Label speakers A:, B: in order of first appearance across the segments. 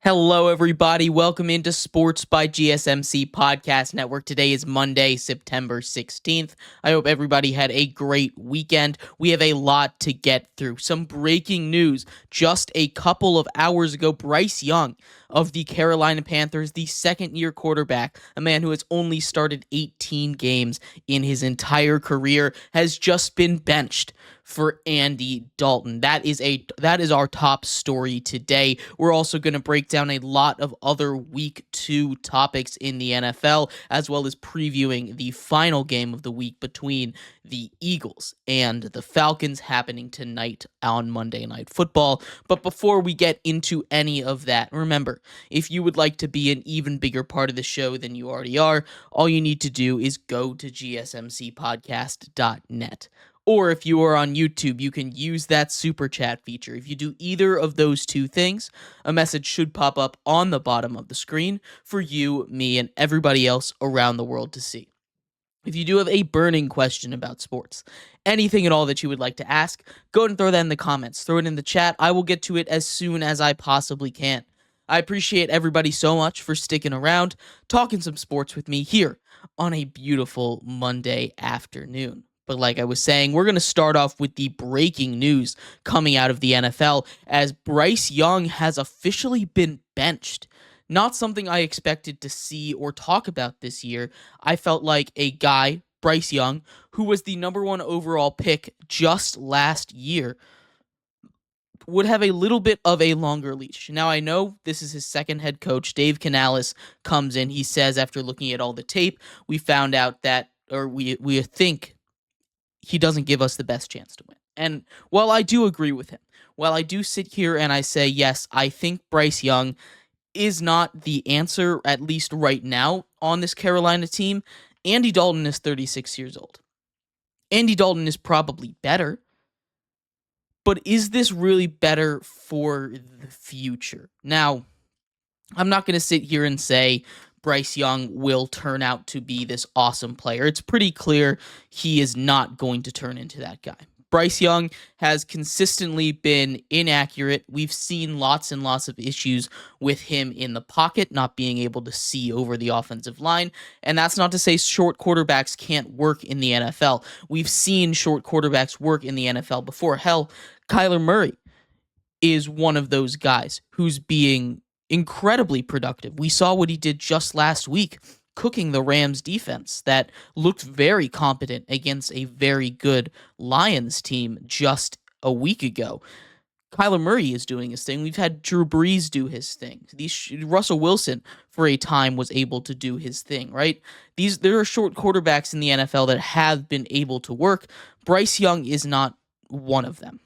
A: Hello, everybody. Welcome into Sports by GSMC Podcast Network. Today is Monday, September 16th. I hope everybody had a great weekend. We have a lot to get through. Some breaking news. Just a couple of hours ago, Bryce Young of the Carolina Panthers, the second-year quarterback, a man who has only started 18 games in his entire career, has just been benched for Andy Dalton. That is our top story today. We're also going to break down a lot of other week 2 topics in the NFL, as well as previewing the final game of the week between the Eagles and the Falcons happening tonight on Monday Night Football. But before we get into any of that, remember, if you would like to be an even bigger part of the show than you already are, all you need to do is go to gsmcpodcast.net. Or if you are on YouTube, you can use that super chat feature. If you do either of those two things, a message should pop up on the bottom of the screen for you, me, and everybody else around the world to see. If you do have a burning question about sports, anything at all that you would like to ask, go ahead and throw that in the comments. Throw it in the chat. I will get to it as soon as I possibly can. I appreciate everybody so much for sticking around, talking some sports with me here on a beautiful Monday afternoon. But like I was saying, we're going to start off with the breaking news coming out of the NFL as Bryce Young has officially been benched. Not something I expected to see or talk about this year. I felt like a guy, Bryce Young, who was the number 1 overall pick just last year, would have a little bit of a longer leash. Now, I know this is his second head coach. Dave Canales comes in. He says after looking at all the tape, we found out that, or we think he doesn't give us the best chance to win. And while I do agree with him, while I do sit here and I say, yes, I think Bryce Young is not the answer, at least right now, on this Carolina team, Andy Dalton is 36 years old. Andy Dalton is probably better, but is this really better for the future? Now, I'm not going to sit here and say Bryce Young will turn out to be this awesome player. It's pretty clear he is not going to turn into that guy. Bryce Young has consistently been inaccurate. We've seen lots and lots of issues with him in the pocket, not being able to see over the offensive line. And that's not to say short quarterbacks can't work in the NFL. We've seen short quarterbacks work in the NFL before. Hell, Kyler Murray is one of those guys who's being incredibly productive. We saw what he did just last week, cooking the Rams defense that looked very competent against a very good Lions team just a week ago. Kyler Murray is doing his thing. We've had Drew Brees do his thing. Russell Wilson, for a time, was able to do his thing, right? There are short quarterbacks in the NFL that have been able to work. Bryce Young is not one of them.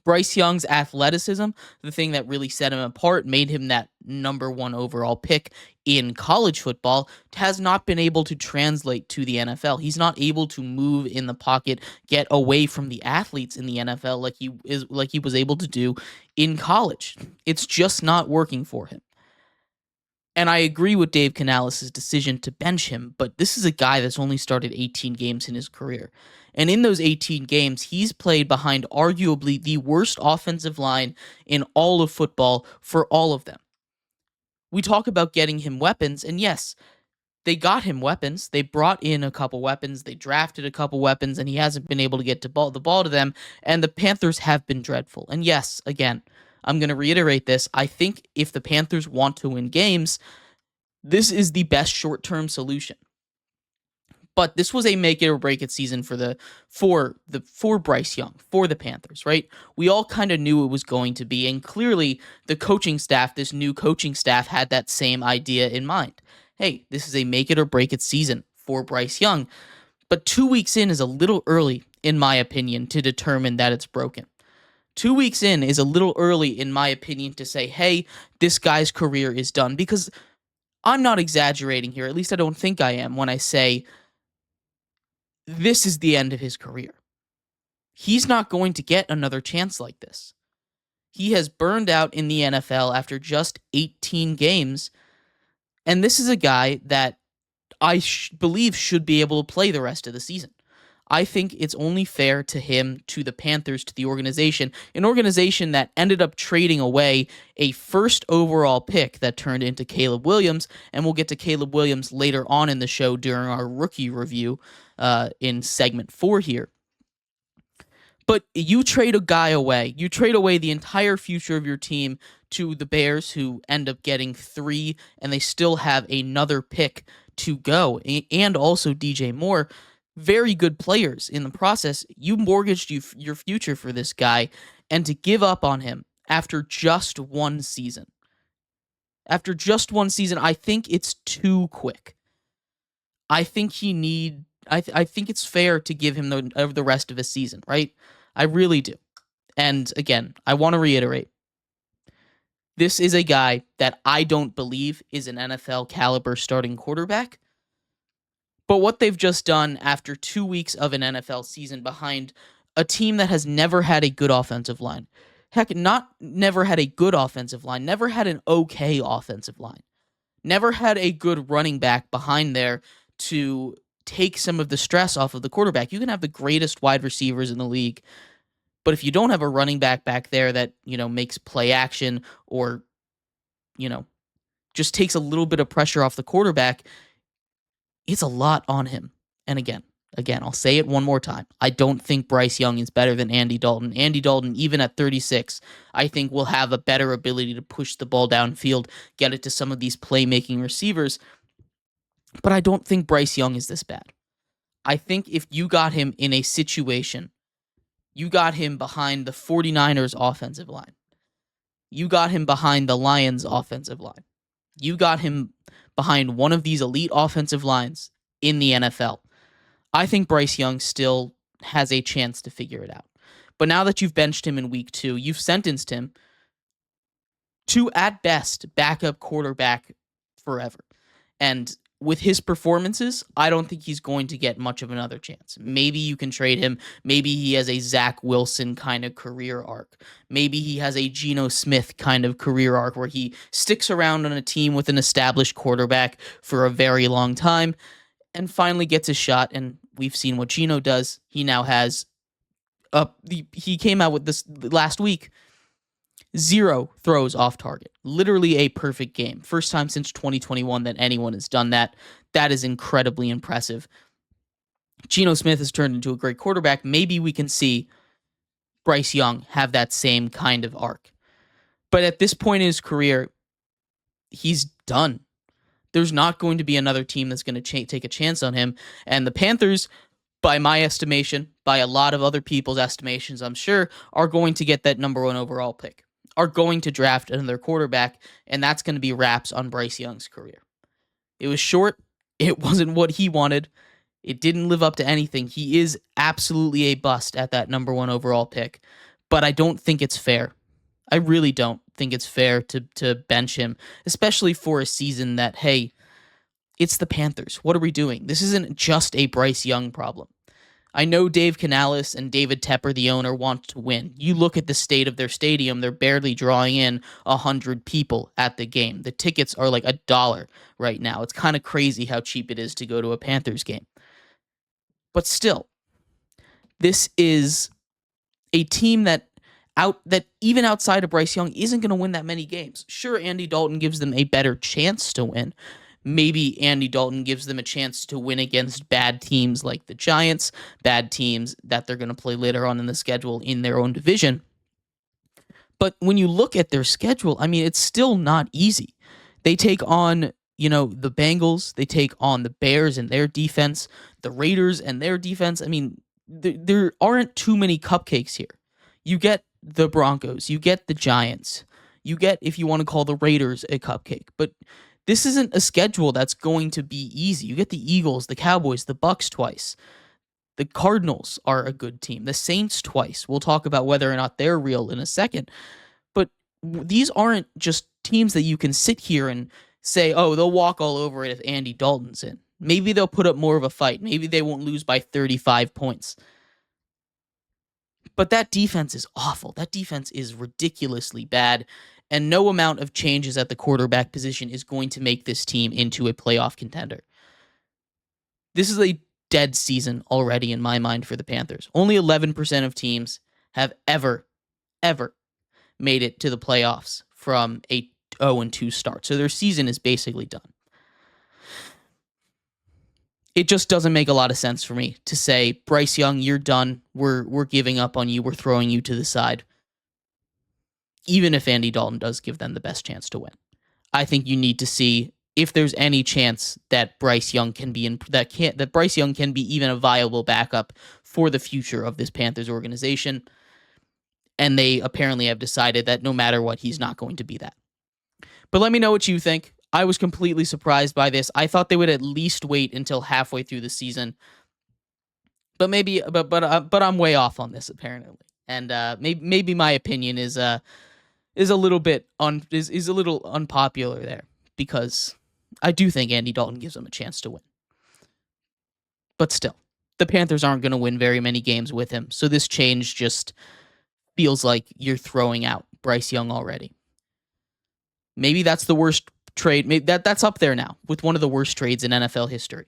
A: Bryce Young's athleticism, the thing that really set him apart, made him that number 1 overall pick in college football, has not been able to translate to the NFL. He's not able to move in the pocket, get away from the athletes in the NFL like he was able to do in college. It's just not working for him. And I agree with Dave Canales' decision to bench him, but this is a guy that's only started 18 games in his career. And in those 18 games, he's played behind arguably the worst offensive line in all of football for all of them. We talk about getting him weapons, and yes, they got him weapons. They brought in a couple weapons. They drafted a couple weapons, and he hasn't been able to get the ball to them. And the Panthers have been dreadful. And yes, again, I'm going to reiterate this. I think if the Panthers want to win games, this is the best short-term solution. But this was a make it or break it season for Bryce Young, for the Panthers, right? We all kind of knew it was going to be, and clearly the coaching staff, this new coaching staff, had that same idea in mind. Hey, this is a make it or break it season for Bryce Young. But 2 weeks in is a little early, in my opinion, to determine that it's broken. 2 weeks in is a little early, in my opinion, to say, hey, this guy's career is done. Because I'm not exaggerating here, at least I don't think I am, when I say this is the end of his career. He's not going to get another chance like this. He has burned out in the NFL after just 18 games, and this is a guy that I believe should be able to play the rest of the season. I think it's only fair to him, to the Panthers, to the organization, an organization that ended up trading away a first overall pick that turned into Caleb Williams, and we'll get to Caleb Williams later on in the show during our rookie review in segment 4 here. But you trade a guy away. You trade away the entire future of your team to the Bears, who end up getting 3, and they still have another pick to go, and also DJ Moore. Very good players in the process. You mortgaged your future for this guy, and to give up on him after just one season. After just one season, I think it's too quick. I think I think it's fair to give him the rest of his season, right? I really do. And again, I want to reiterate, this is a guy that I don't believe is an NFL caliber starting quarterback. But what they've just done after 2 weeks of an NFL season behind a team that has never had a good offensive line. Heck, never had a good offensive line, never had an okay offensive line, never had a good running back behind there to take some of the stress off of the quarterback. You can have the greatest wide receivers in the league, but if you don't have a running back there that, makes play action or, just takes a little bit of pressure off the quarterback, it's a lot on him. And again, I'll say it one more time. I don't think Bryce Young is better than Andy Dalton. Andy Dalton, even at 36, I think will have a better ability to push the ball downfield, get it to some of these playmaking receivers. But I don't think Bryce Young is this bad. I think if you got him in a situation, you got him behind the 49ers offensive line. You got him behind the Lions offensive line. You got him behind one of these elite offensive lines in the NFL. I think Bryce Young still has a chance to figure it out. But now that you've benched him in week 2, you've sentenced him to, at best, backup quarterback forever. And with his performances, I don't think he's going to get much of another chance. Maybe you can trade him. Maybe he has a Zach Wilson kind of career arc. Maybe he has a Geno Smith kind of career arc where he sticks around on a team with an established quarterback for a very long time and finally gets his shot. And we've seen what Geno does. He now has he came out with this last week, 0 throws off target. Literally a perfect game. First time since 2021 that anyone has done that. That is incredibly impressive. Geno Smith has turned into a great quarterback. Maybe we can see Bryce Young have that same kind of arc. But at this point in his career, he's done. There's not going to be another team that's going to take a chance on him. And the Panthers, by my estimation, by a lot of other people's estimations, I'm sure, are going to get that number 1 overall pick. Are going to draft another quarterback, and that's going to be wraps on Bryce Young's career. It was short. It wasn't what he wanted. It didn't live up to anything. He is absolutely a bust at that number 1 overall pick, but I don't think it's fair. I really don't think it's fair to bench him, especially for a season that, hey, it's the Panthers. What are we doing? This isn't just a Bryce Young problem. I know Dave Canales and David Tepper, the owner, want to win. You look at the state of their stadium, they're barely drawing in 100 people at the game. The tickets are like $1 right now. It's kind of crazy how cheap it is to go to a Panthers game. But still, this is a team that even outside of Bryce Young isn't going to win that many games. Sure, Andy Dalton gives them a better chance to win. Maybe Andy Dalton gives them a chance to win against bad teams like the Giants, bad teams that they're going to play later on in the schedule in their own division. But when you look at their schedule, I mean, it's still not easy. They take on, the Bengals. They take on the Bears and their defense, the Raiders and their defense. I mean, there aren't too many cupcakes here. You get the Broncos. You get the Giants. You get, if you want to call the Raiders a cupcake. But this isn't a schedule that's going to be easy. You get the Eagles, the Cowboys, the Bucks twice. The Cardinals are a good team. The Saints twice. We'll talk about whether or not they're real in a second. But these aren't just teams that you can sit here and say, oh, they'll walk all over it if Andy Dalton's in. Maybe they'll put up more of a fight. Maybe they won't lose by 35 points. But that defense is awful. That defense is ridiculously bad. And no amount of changes at the quarterback position is going to make this team into a playoff contender. This is a dead season already in my mind for the Panthers. Only 11% of teams have ever made it to the playoffs from a 0-2 start. So their season is basically done. It just doesn't make a lot of sense for me to say, Bryce Young, you're done. We're giving up on you. We're throwing you to the side. Even if Andy Dalton does give them the best chance to win. I think you need to see if there's any chance that Bryce Young can be that Bryce Young can be even a viable backup for the future of this Panthers organization. And they apparently have decided that no matter what, he's not going to be that. But let me know what you think. I was completely surprised by this. I thought they would at least wait until halfway through the season. But I'm way off on this apparently. And maybe my opinion is a little bit is a little unpopular there, because I do think Andy Dalton gives them a chance to win. But still, the Panthers aren't going to win very many games with him. So this change just feels like you're throwing out Bryce Young already. Maybe that's the worst trade. Maybe that's up there now with one of the worst trades in NFL history.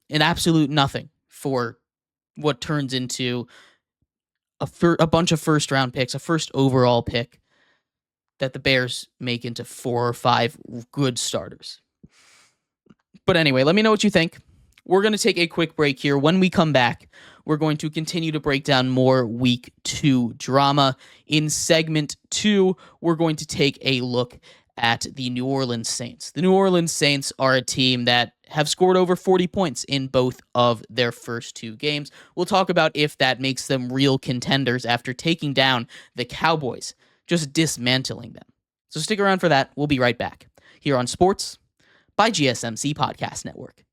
A: An absolute nothing for what turns into a bunch of first-round picks, a first overall pick that the Bears make into 4 or 5 good starters. But anyway, let me know what you think. We're going to take a quick break here. When we come back, we're going to continue to break down more Week 2 drama. In segment 2, we're going to take a look at the New Orleans Saints. The New Orleans Saints are a team that have scored over 40 points in both of their first 2 games. We'll talk about if that makes them real contenders after taking down the Cowboys, just dismantling them. So stick around for that. We'll be right back here on Sports by GSMC Podcast Network.